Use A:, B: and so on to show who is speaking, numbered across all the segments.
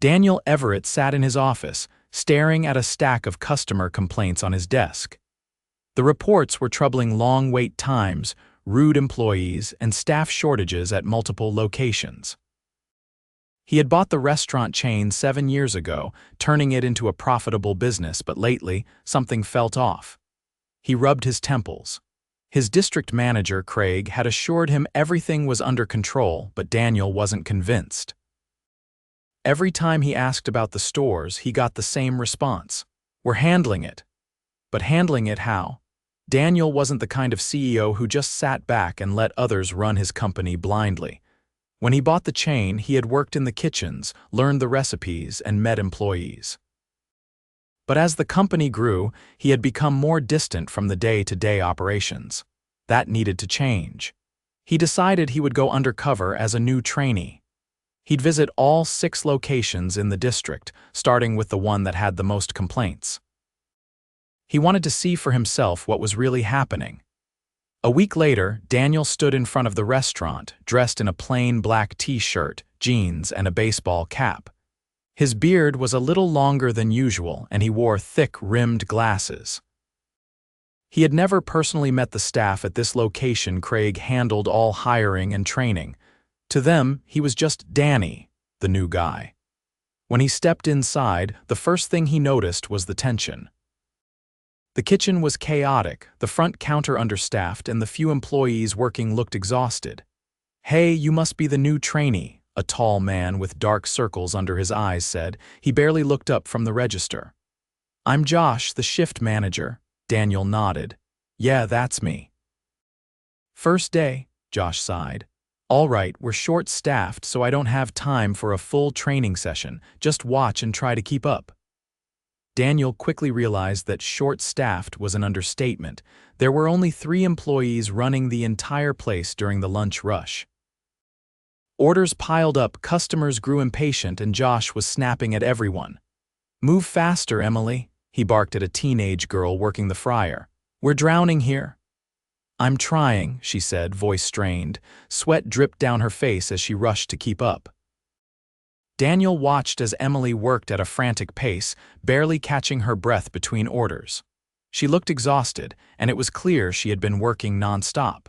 A: Daniel Everett sat in his office, staring at a stack of customer complaints on his desk. The reports were troubling long wait times, rude employees, and staff shortages at multiple locations. He had bought the restaurant chain 7 years ago, turning it into a profitable business, but lately, something felt off. He rubbed his temples. His district manager, Craig, had assured him everything was under control, but Daniel wasn't convinced. Every time he asked about the stores, he got the same response. "We're handling it." But handling it how? Daniel wasn't the kind of CEO who just sat back and let others run his company blindly. When he bought the chain, he had worked in the kitchens, learned the recipes, and met employees. But as the company grew, he had become more distant from the day-to-day operations. That needed to change. He decided he would go undercover as a new trainee. He'd visit all 6 locations in the district, starting with the one that had the most complaints. He wanted to see for himself what was really happening. A week later, Daniel stood in front of the restaurant, dressed in a plain black t-shirt, jeans, and a baseball cap. His beard was a little longer than usual, and he wore thick, rimmed glasses. He had never personally met the staff at this location. Craig handled all hiring and training. To them, he was just Danny, the new guy. When he stepped inside, the first thing he noticed was the tension. The kitchen was chaotic, the front counter understaffed, and the few employees working looked exhausted. "Hey, you must be the new trainee," a tall man with dark circles under his eyes said. He barely looked up from the register. "I'm Josh, the shift manager." Daniel nodded. "Yeah, that's me." "First day," Josh sighed. "All right, we're short-staffed, so I don't have time for a full training session. Just watch and try to keep up." Daniel quickly realized that short-staffed was an understatement. There were only 3 employees running the entire place during the lunch rush. Orders piled up, customers grew impatient, and Josh was snapping at everyone. "Move faster, Emily," he barked at a teenage girl working the fryer. "We're drowning here." "I'm trying," she said, voice strained. Sweat dripped down her face as she rushed to keep up. Daniel watched as Emily worked at a frantic pace, barely catching her breath between orders. She looked exhausted, and it was clear she had been working nonstop.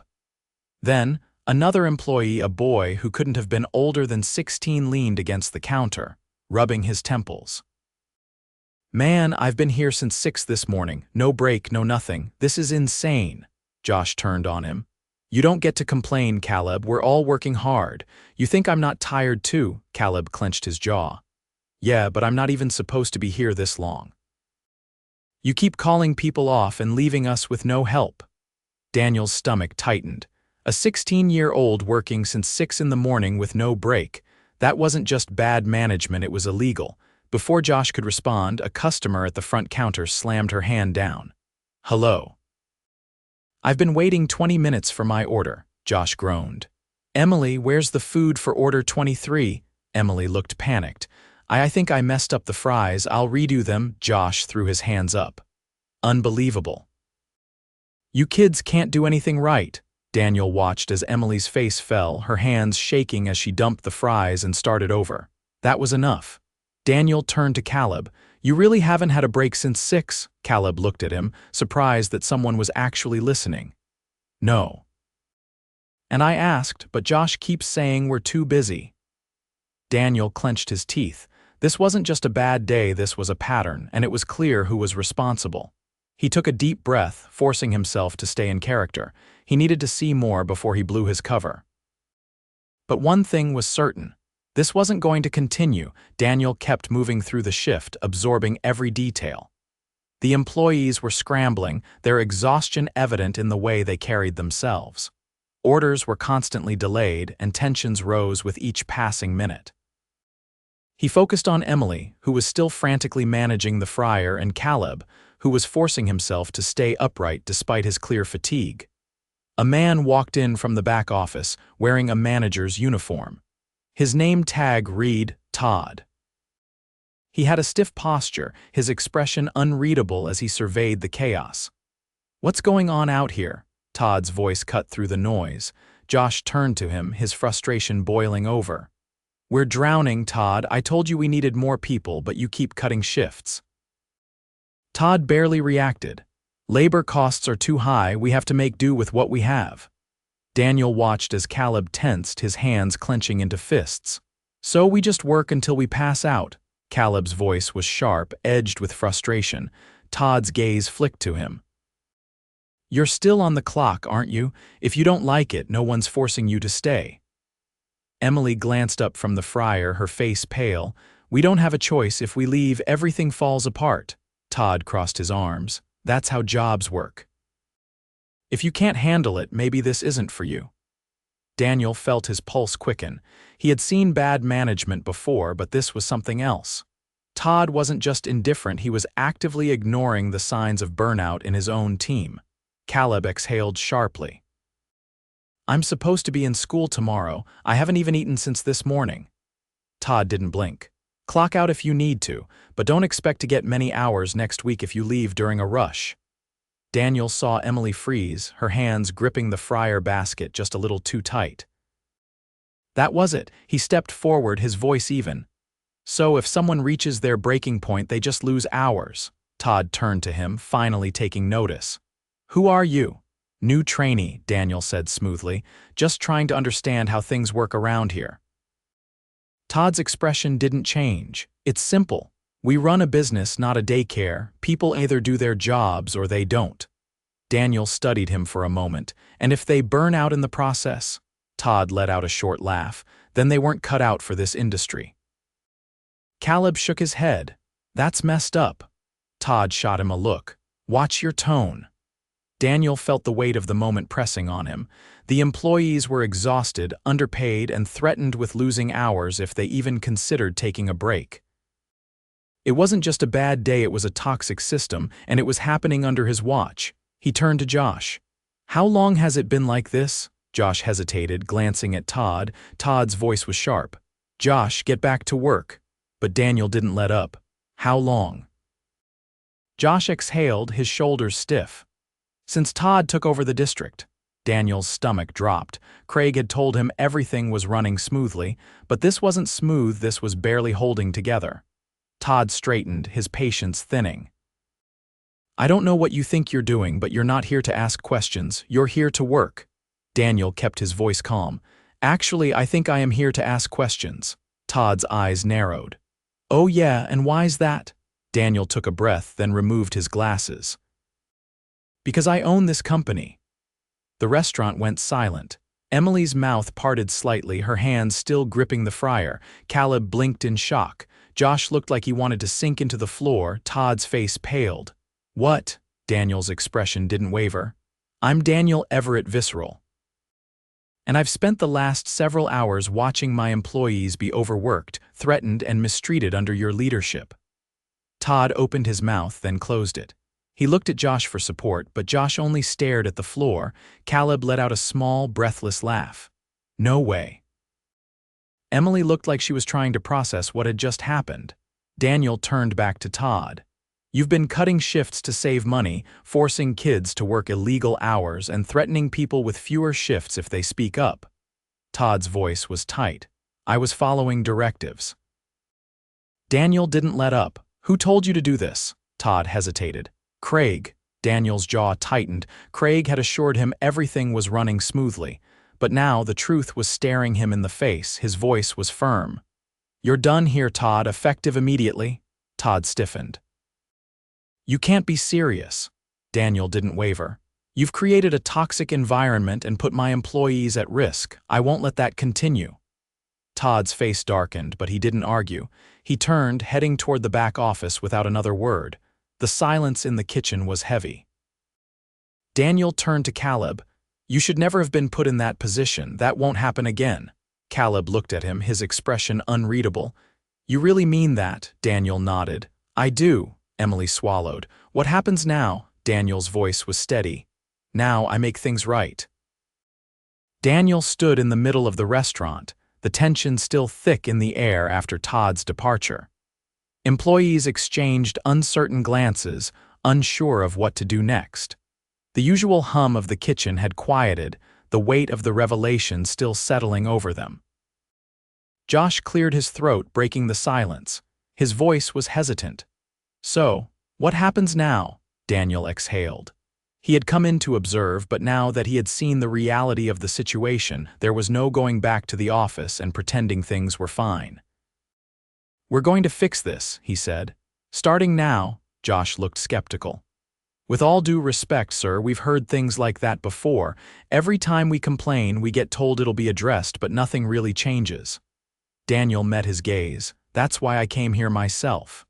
A: Then, another employee, a boy who couldn't have been older than 16, leaned against the counter, rubbing his temples. "Man, I've been here since 6 this morning. No break, no nothing. This is insane." Josh turned on him. "You don't get to complain, Caleb. We're all working hard. You think I'm not tired too?" Caleb clenched his jaw. "Yeah, but I'm not even supposed to be here this long. You keep calling people off and leaving us with no help." Daniel's stomach tightened. A 16-year-old working since 6 in the morning with no break. That wasn't just bad management, it was illegal. Before Josh could respond, a customer at the front counter slammed her hand down. "Hello." "I've been waiting 20 minutes for my order," Josh groaned. "Emily, where's the food for order 23? Emily looked panicked. I think I messed up the fries. I'll redo them." Josh threw his hands up. "Unbelievable. You kids can't do anything right." Daniel watched as Emily's face fell, her hands shaking as she dumped the fries and started over. That was enough. Daniel turned to Caleb. "You really haven't had a break since 6? Caleb looked at him, surprised that someone was actually listening. "No." "And I asked, but Josh keeps saying we're too busy." Daniel clenched his teeth. This wasn't just a bad day, this was a pattern, and it was clear who was responsible. He took a deep breath, forcing himself to stay in character. He needed to see more before he blew his cover. But one thing was certain. This wasn't going to continue. Daniel kept moving through the shift, absorbing every detail. The employees were scrambling, their exhaustion evident in the way they carried themselves. Orders were constantly delayed, and tensions rose with each passing minute. He focused on Emily, who was still frantically managing the fryer, and Caleb, who was forcing himself to stay upright despite his clear fatigue. A man walked in from the back office, wearing a manager's uniform. His name tag read, Todd. He had a stiff posture, his expression unreadable as he surveyed the chaos. "What's going on out here?" Todd's voice cut through the noise. Josh turned to him, his frustration boiling over. We're drowning, Todd. I told you we needed more people, but you keep cutting shifts. Todd barely reacted. Labor costs are too high, we have to make do with what we have. Daniel watched as Caleb tensed, his hands clenching into fists. So we just work until we pass out. Caleb's voice was sharp, edged with frustration. Todd's gaze flicked to him. You're still on the clock, aren't you? If you don't like it, no one's forcing you to stay. Emily glanced up from the fryer, her face pale. We don't have a choice. If we leave, everything falls apart. Todd crossed his arms. That's how jobs work. If you can't handle it, maybe this isn't for you. Daniel felt his pulse quicken. He had seen bad management before, but this was something else. Todd wasn't just indifferent, he was actively ignoring the signs of burnout in his own team. Caleb exhaled sharply. I'm supposed to be in school tomorrow. I haven't even eaten since this morning. Todd didn't blink. Clock out if you need to, but don't expect to get many hours next week if you leave during a rush. Daniel saw Emily freeze, her hands gripping the fryer basket just a little too tight. That was it. He stepped forward, his voice even. So if someone reaches their breaking point, they just lose hours. Todd turned to him, finally taking notice. Who are you? New trainee, Daniel said smoothly, just trying to understand how things work around here. Todd's expression didn't change. It's simple. We run a business, not a daycare. People either do their jobs or they don't. Daniel studied him for a moment. And if they burn out in the process? Todd let out a short laugh. Then they weren't cut out for this industry. Caleb shook his head. That's messed up. Todd shot him a look. Watch your tone. Daniel felt the weight of the moment pressing on him. The employees were exhausted, underpaid, and threatened with losing hours if they even considered taking a break. It wasn't just a bad day, it was a toxic system, and it was happening under his watch. He turned to Josh. How long has it been like this? Josh hesitated, glancing at Todd. Todd's voice was sharp. Josh, get back to work. But Daniel didn't let up. How long? Josh exhaled, his shoulders stiff. Since Todd took over the district. Daniel's stomach dropped. Craig had told him everything was running smoothly, but this wasn't smooth, this was barely holding together. Todd straightened, his patience thinning. I don't know what you think you're doing, but you're not here to ask questions, you're here to work. Daniel kept his voice calm. Actually, I think I am here to ask questions. Todd's eyes narrowed. Oh yeah, and why's that? Daniel took a breath, then removed his glasses. Because I own this company. The restaurant went silent. Emily's mouth parted slightly, her hands still gripping the fryer. Caleb blinked in shock. Josh looked like he wanted to sink into the floor. Todd's face paled. What? Daniel's expression didn't waver. I'm Daniel Everett Visceral. And I've spent the last several hours watching my employees be overworked, threatened, and mistreated under your leadership. Todd opened his mouth, then closed it. He looked at Josh for support, but Josh only stared at the floor. Caleb let out a small, breathless laugh. No way. Emily looked like she was trying to process what had just happened. Daniel turned back to Todd. You've been cutting shifts to save money, forcing kids to work illegal hours, and threatening people with fewer shifts if they speak up. Todd's voice was tight. I was following directives. Daniel didn't let up. Who told you to do this? Todd hesitated. Craig. Daniel's jaw tightened. Craig had assured him everything was running smoothly, but now the truth was staring him in the face. His voice was firm. You're done here, Todd, effective immediately. Todd stiffened. You can't be serious. Daniel didn't waver. You've created a toxic environment and put my employees at risk. I won't let that continue. Todd's face darkened, but he didn't argue. He turned, heading toward the back office without another word. The silence in the kitchen was heavy. Daniel turned to Caleb. You should never have been put in that position. That won't happen again. Caleb looked at him, his expression unreadable. You really mean that? Daniel nodded. I do. Emily swallowed. What happens now? Daniel's voice was steady. Now I make things right. Daniel stood in the middle of the restaurant, the tension still thick in the air after Todd's departure. Employees exchanged uncertain glances, unsure of what to do next. The usual hum of the kitchen had quieted, the weight of the revelation still settling over them. Josh cleared his throat, breaking the silence. His voice was hesitant. "So, what happens now?" Daniel exhaled. He had come in to observe, but now that he had seen the reality of the situation, there was no going back to the office and pretending things were fine. "We're going to fix this," he said. "Starting now." Josh looked skeptical. "With all due respect, sir, we've heard things like that before. Every time we complain, we get told it'll be addressed, but nothing really changes." Daniel met his gaze. "That's why I came here myself.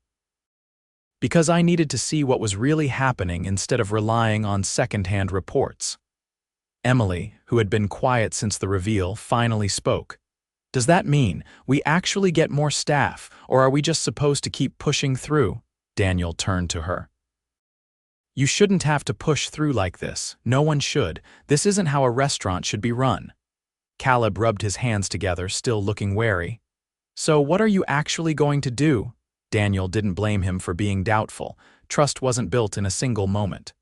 A: Because I needed to see what was really happening instead of relying on second-hand reports." Emily, who had been quiet since the reveal, finally spoke. "Does that mean we actually get more staff, or are we just supposed to keep pushing through?" Daniel turned to her. "You shouldn't have to push through like this. No one should. This isn't how a restaurant should be run." Caleb rubbed his hands together, still looking wary. "So what are you actually going to do?" Daniel didn't blame him for being doubtful. Trust wasn't built in a single moment.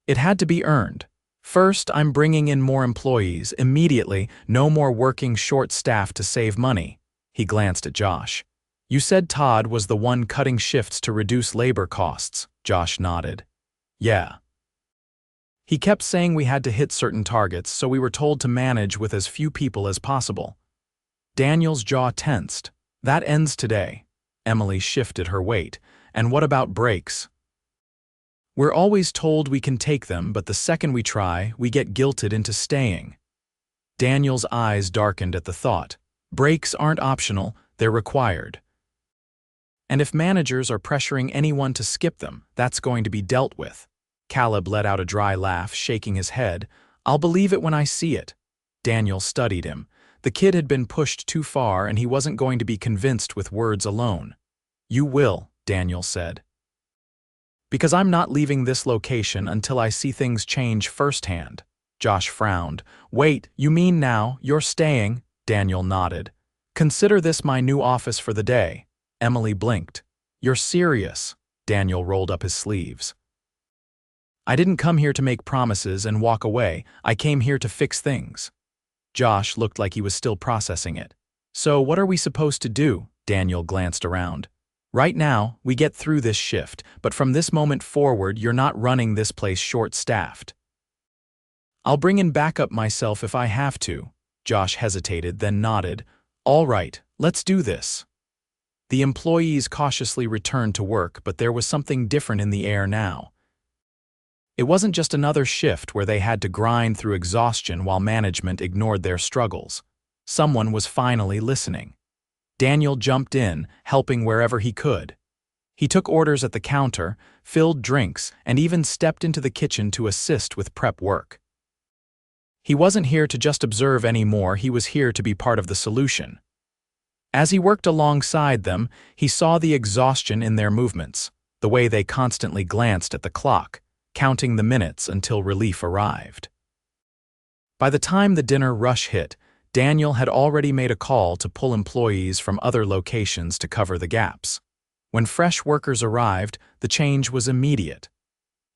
A: "It had to be earned. First, I'm bringing in more employees. Immediately, no more working short-staffed to save money." He glanced at Josh. "You said Todd was the one cutting shifts to reduce labor costs." Josh nodded. "Yeah. He kept saying we had to hit certain targets, so we were told to manage with as few people as possible." Daniel's jaw tensed. "That ends today." Emily shifted her weight. "And what about breaks?" "We're always told we can take them, but the second we try, we get guilted into staying." Daniel's eyes darkened at the thought. "Breaks aren't optional, they're required. And if managers are pressuring anyone to skip them, that's going to be dealt with." Caleb let out a dry laugh, shaking his head. "I'll believe it when I see it." Daniel studied him. The kid had been pushed too far, and he wasn't going to be convinced with words alone. "You will," Daniel said. "Because I'm not leaving this location until I see things change firsthand." Josh frowned. "Wait, you mean now you're staying?" Daniel nodded. "Consider this my new office for the day." Emily blinked. "You're serious?" Daniel rolled up his sleeves. "I didn't come here to make promises and walk away. I came here to fix things." Josh looked like he was still processing it. "So what are we supposed to do?" Daniel glanced around. "Right now, we get through this shift, but from this moment forward, you're not running this place short-staffed." "I'll bring in backup myself if I have to." Josh hesitated, then nodded. "All right, let's do this." The employees cautiously returned to work, but there was something different in the air now. It wasn't just another shift where they had to grind through exhaustion while management ignored their struggles. Someone was finally listening. Daniel jumped in, helping wherever he could. He took orders at the counter, filled drinks, and even stepped into the kitchen to assist with prep work. He wasn't here to just observe anymore, he was here to be part of the solution. As he worked alongside them, he saw the exhaustion in their movements, the way they constantly glanced at the clock, counting the minutes until relief arrived. By the time the dinner rush hit, Daniel had already made a call to pull employees from other locations to cover the gaps. When fresh workers arrived, the change was immediate.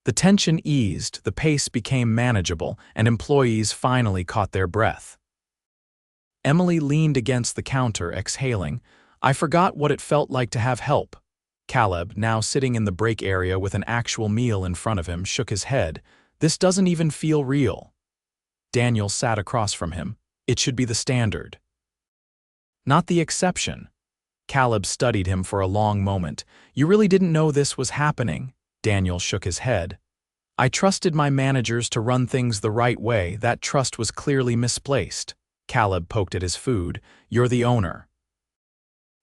A: The tension eased, the pace became manageable, and employees finally caught their breath. Emily leaned against the counter, exhaling. "I forgot what it felt like to have help." Caleb, now sitting in the break area with an actual meal in front of him, shook his head. "This doesn't even feel real." Daniel sat across from him. "It should be the standard, not the exception." Caleb studied him for a long moment. "You really didn't know this was happening?" Daniel shook his head. "I trusted my managers to run things the right way. That trust was clearly misplaced." Caleb poked at his food. "You're the owner.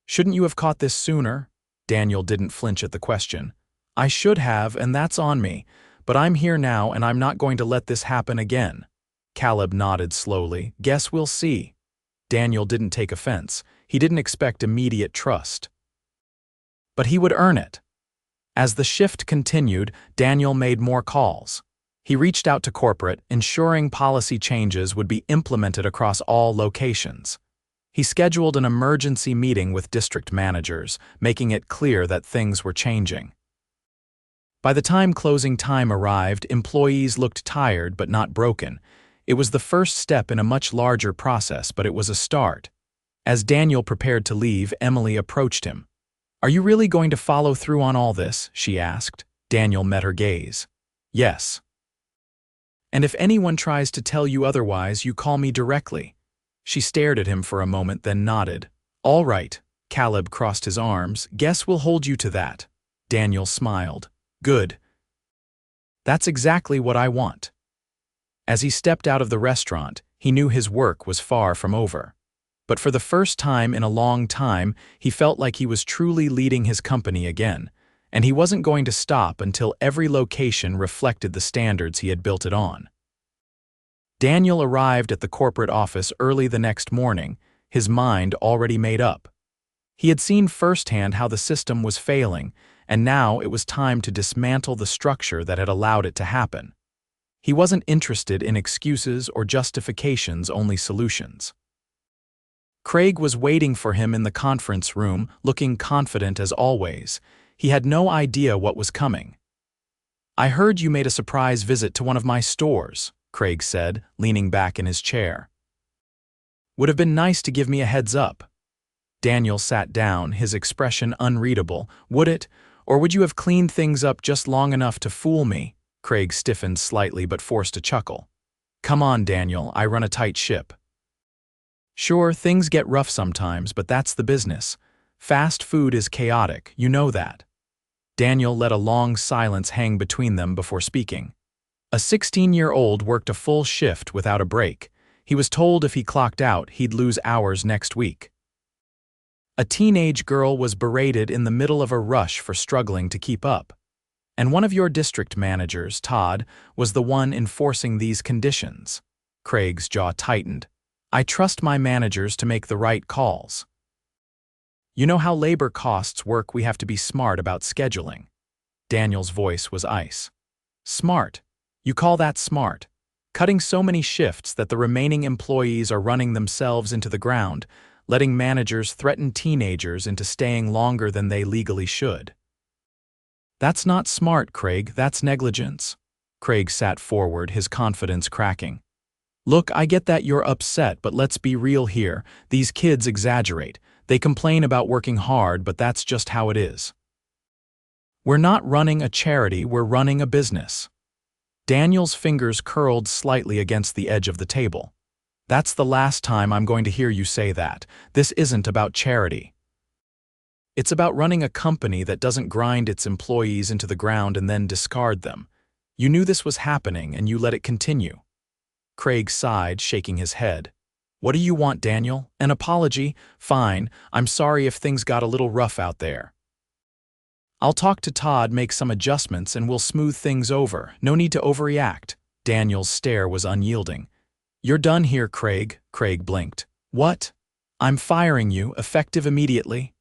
A: Shouldn't you have caught this sooner?" Daniel didn't flinch at the question. "I should have, and that's on me. But I'm here now, and I'm not going to let this happen again." Caleb nodded slowly. "Guess we'll see." Daniel didn't take offense. He didn't expect immediate trust. But he would earn it. As the shift continued, Daniel made more calls. He reached out to corporate, ensuring policy changes would be implemented across all locations. He scheduled an emergency meeting with district managers, making it clear that things were changing. By the time closing time arrived, employees looked tired but not broken. It was the first step in a much larger process, but it was a start. As Daniel prepared to leave, Emily approached him. "Are you really going to follow through on all this?" she asked. Daniel met her gaze. "Yes. And if anyone tries to tell you otherwise, you call me directly." She stared at him for a moment, then nodded. "All right." Caleb crossed his arms. "Guess we'll hold you to that." Daniel smiled. "Good. That's exactly what I want." As he stepped out of the restaurant, he knew his work was far from over. But for the first time in a long time, he felt like he was truly leading his company again, and he wasn't going to stop until every location reflected the standards he had built it on. Daniel arrived at the corporate office early the next morning, his mind already made up. He had seen firsthand how the system was failing, and now it was time to dismantle the structure that had allowed it to happen. He wasn't interested in excuses or justifications, only solutions. Craig was waiting for him in the conference room, looking confident as always. He had no idea what was coming. "I heard you made a surprise visit to one of my stores," Craig said, leaning back in his chair. "Would have been nice to give me a heads up." Daniel sat down, his expression unreadable. "Would it? Or would you have cleaned things up just long enough to fool me?" Craig stiffened slightly but forced a chuckle. "Come on, Daniel, I run a tight ship." "Sure, things get rough sometimes, but that's the business. Fast food is chaotic, you know that." Daniel let a long silence hang between them before speaking. A 16-year-old worked a full shift without a break. He was told if he clocked out, he'd lose hours next week. A teenage girl was berated in the middle of a rush for struggling to keep up. And one of your district managers, Todd, was the one enforcing these conditions. Craig's jaw tightened. "I trust my managers to make the right calls. You know how labor costs work, we have to be smart about scheduling." Daniel's voice was ice. "Smart? You call that smart? Cutting so many shifts that the remaining employees are running themselves into the ground, letting managers threaten teenagers into staying longer than they legally should." "That's not smart, Craig, that's negligence." Craig sat forward, his confidence cracking. "Look, I get that you're upset, but let's be real here. These kids exaggerate. They complain about working hard, but that's just how it is. We're not running a charity, we're running a business." Daniel's fingers curled slightly against the edge of the table. "That's the last time I'm going to hear you say that. This isn't about charity. It's about running a company that doesn't grind its employees into the ground and then discard them. You knew this was happening and you let it continue." Craig sighed, shaking his head. "What do you want, Daniel? An apology? Fine, I'm sorry if things got a little rough out there. I'll talk to Todd, make some adjustments, and we'll smooth things over. No need to overreact." Daniel's stare was unyielding. "You're done here, Craig." Craig blinked. "What? I'm firing you, effective immediately."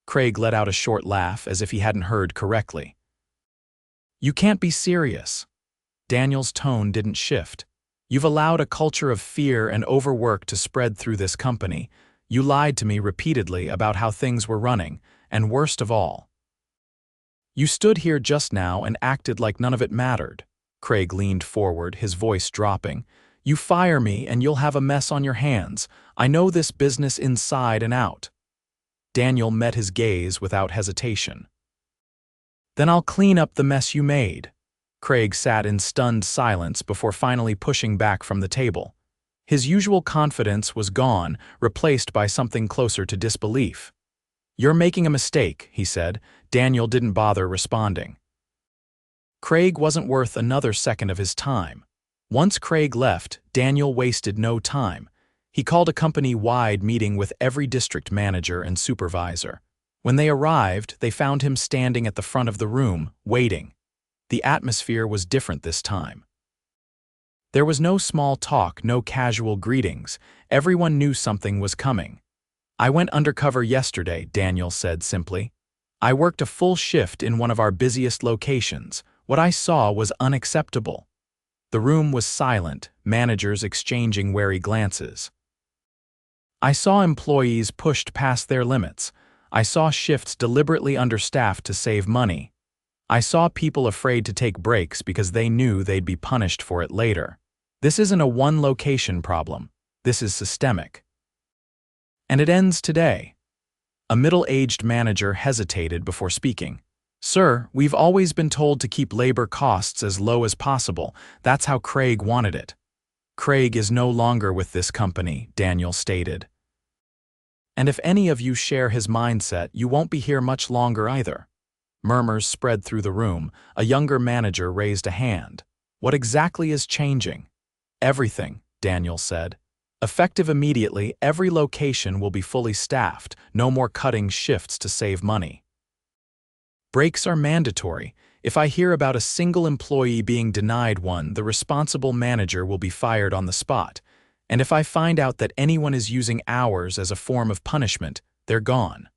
A: Craig let out a short laugh, as if he hadn't heard correctly. "You can't be serious." Daniel's tone didn't shift. "You've allowed a culture of fear and overwork to spread through this company. You lied to me repeatedly about how things were running, and worst of all, you stood here just now and acted like none of it mattered." Craig leaned forward, his voice dropping. "You fire me and you'll have a mess on your hands. I know this business inside and out." Daniel met his gaze without hesitation. "Then I'll clean up the mess you made." Craig sat in stunned silence before finally pushing back from the table. His usual confidence was gone, replaced by something closer to disbelief. "You're making a mistake," he said. Daniel didn't bother responding. Craig wasn't worth another second of his time. Once Craig left, Daniel wasted no time. He called a company-wide meeting with every district manager and supervisor. When they arrived, they found him standing at the front of the room, waiting. The atmosphere was different this time. There was no small talk, no casual greetings. Everyone knew something was coming. "I went undercover yesterday," Daniel said simply. "I worked a full shift in one of our busiest locations. What I saw was unacceptable." The room was silent, managers exchanging wary glances. "I saw employees pushed past their limits. I saw shifts deliberately understaffed to save money. I saw people afraid to take breaks because they knew they'd be punished for it later. This isn't a one-location problem. This is systemic." And it ends today. A middle-aged manager hesitated before speaking. Sir, we've always been told to keep labor costs as low as possible. That's how Craig wanted it. Craig is no longer with this company, Daniel stated. And if any of you share his mindset, you won't be here much longer either. Murmurs spread through the room. A younger manager raised a hand. What exactly is changing? Everything, Daniel said. Effective immediately, every location will be fully staffed. No more cutting shifts to save money. Breaks are mandatory. If I hear about a single employee being denied one, the responsible manager will be fired on the spot. And if I find out that anyone is using hours as a form of punishment, they're gone.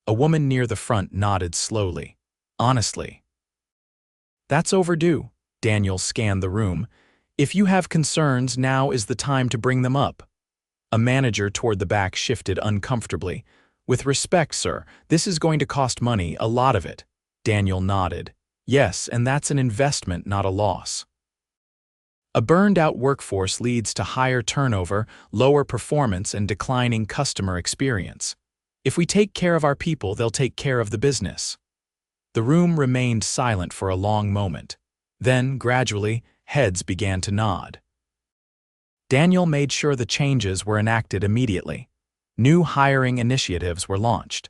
A: A woman near the front nodded slowly. Honestly. That's overdue. Daniel scanned the room. If you have concerns, now is the time to bring them up. A manager toward the back shifted uncomfortably. With respect, sir, this is going to cost money, a lot of it. Daniel nodded. Yes, and that's an investment, not a loss. A burned-out workforce leads to higher turnover, lower performance, and declining customer experience. If we take care of our people, they'll take care of the business. The room remained silent for a long moment. Then, gradually, heads began to nod. Daniel made sure the changes were enacted immediately. New hiring initiatives were launched.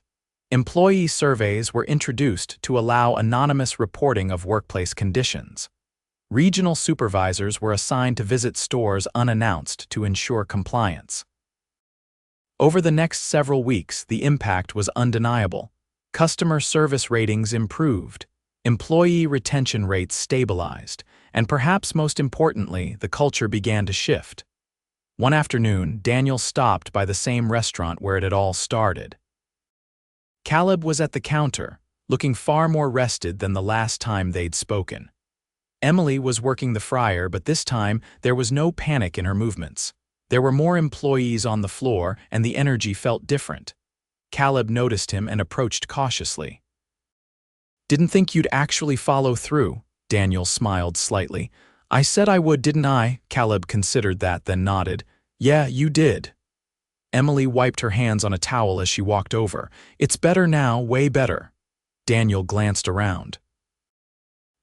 A: Employee surveys were introduced to allow anonymous reporting of workplace conditions. Regional supervisors were assigned to visit stores unannounced to ensure compliance. Over the next several weeks, the impact was undeniable. Customer service ratings improved, employee retention rates stabilized, and perhaps most importantly, the culture began to shift. One afternoon, Daniel stopped by the same restaurant where it had all started. Caleb was at the counter, looking far more rested than the last time they'd spoken. Emily was working the fryer, but this time there was no panic in her movements. There were more employees on the floor, and the energy felt different. Caleb noticed him and approached cautiously. Didn't think you'd actually follow through, Daniel smiled slightly. I said I would, didn't I? Caleb considered that, then nodded. Yeah, you did. Emily wiped her hands on a towel as she walked over. It's better now, way better. Daniel glanced around.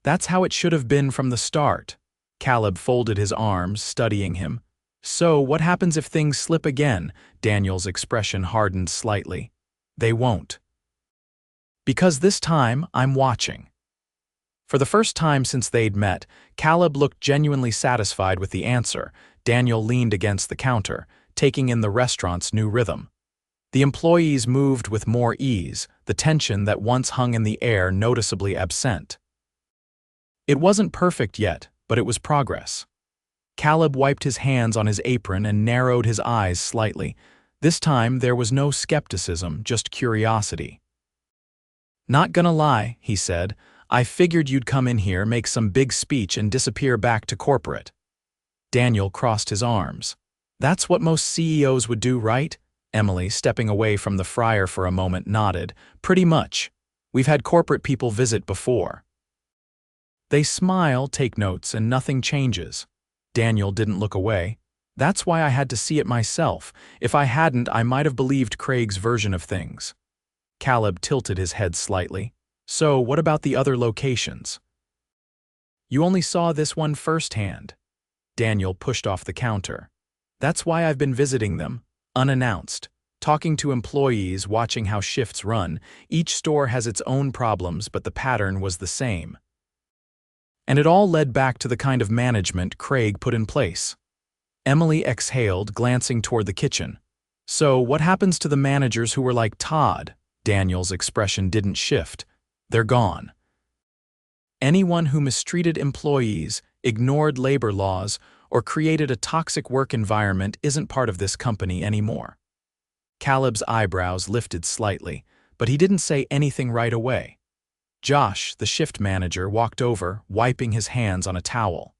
A: That's how it should have been from the start. Caleb folded his arms, studying him. So, what happens if things slip again? Daniel's expression hardened slightly. They won't. Because this time, I'm watching. For the first time since they'd met, Caleb looked genuinely satisfied with the answer. Daniel leaned against the counter, taking in the restaurant's new rhythm. The employees moved with more ease, the tension that once hung in the air noticeably absent. It wasn't perfect yet, but it was progress. Caleb wiped his hands on his apron and narrowed his eyes slightly. This time there was no skepticism, just curiosity. Not gonna lie, he said. I figured you'd come in here, make some big speech, and disappear back to corporate. Daniel crossed his arms. That's what most CEOs would do, right? Emily, stepping away from the fryer for a moment, nodded. Pretty much. We've had corporate people visit before. They smile, take notes, and nothing changes. Daniel didn't look away. That's why I had to see it myself. If I hadn't, I might have believed Craig's version of things. Caleb tilted his head slightly. So, what about the other locations? You only saw this one firsthand. Daniel pushed off the counter. That's why I've been visiting them, unannounced, talking to employees, watching how shifts run. Each store has its own problems, but the pattern was the same. And it all led back to the kind of management Craig put in place. Emily exhaled, glancing toward the kitchen. So, what happens to the managers who were like Todd? Daniel's expression didn't shift. They're gone. Anyone who mistreated employees, ignored labor laws, or created a toxic work environment isn't part of this company anymore. Caleb's eyebrows lifted slightly, but he didn't say anything right away. Josh, the shift manager, walked over, wiping his hands on a towel.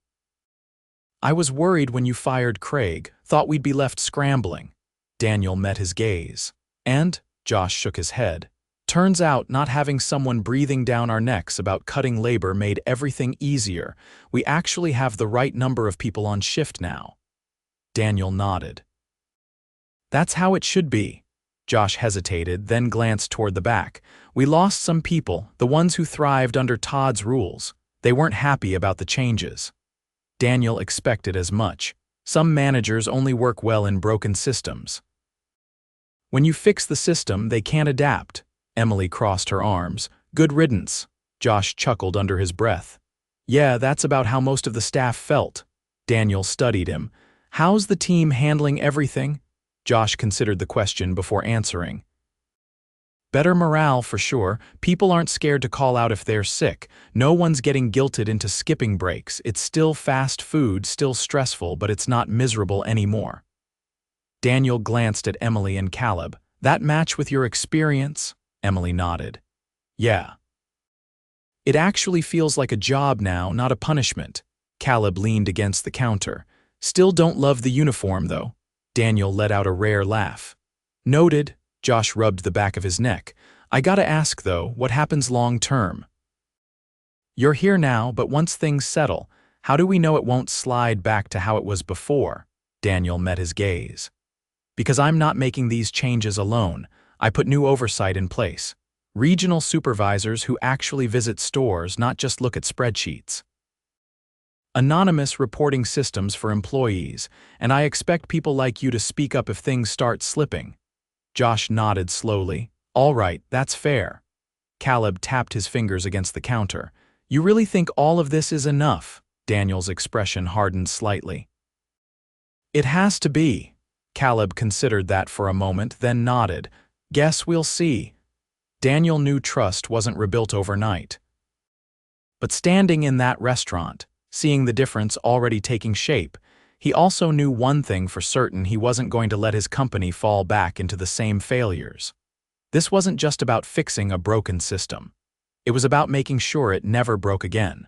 A: I was worried when you fired Craig, thought we'd be left scrambling. Daniel met his gaze. And? Josh shook his head. Turns out not having someone breathing down our necks about cutting labor made everything easier. We actually have the right number of people on shift now. Daniel nodded. That's how it should be. Josh hesitated, then glanced toward the back. We lost some people, the ones who thrived under Todd's rules. They weren't happy about the changes. Daniel expected as much. Some managers only work well in broken systems. When you fix the system, they can't adapt. Emily crossed her arms. Good riddance. Josh chuckled under his breath. Yeah, that's about how most of the staff felt. Daniel studied him. How's the team handling everything? Josh considered the question before answering. Better morale for sure. People aren't scared to call out if they're sick. No one's getting guilted into skipping breaks. It's still fast food, still stressful, but it's not miserable anymore. Daniel glanced at Emily and Caleb. That match with your experience? Emily nodded. Yeah. It actually feels like a job now, not a punishment. Caleb leaned against the counter. Still don't love the uniform, though. Daniel let out a rare laugh. Noted. Josh rubbed the back of his neck. I gotta ask, though, what happens long term? You're here now, but once things settle, how do we know it won't slide back to how it was before? Daniel met his gaze. Because I'm not making these changes alone. I put new oversight in place. Regional supervisors who actually visit stores, not just look at spreadsheets. Anonymous reporting systems for employees, and I expect people like you to speak up if things start slipping. Josh nodded slowly. All right, that's fair. Caleb tapped his fingers against the counter. You really think all of this is enough? Daniel's expression hardened slightly. It has to be. Caleb considered that for a moment, then nodded. Guess we'll see. Daniel knew trust wasn't rebuilt overnight. But standing in that restaurant, seeing the difference already taking shape, he also knew one thing for certain: he wasn't going to let his company fall back into the same failures. This wasn't just about fixing a broken system. It was about making sure it never broke again.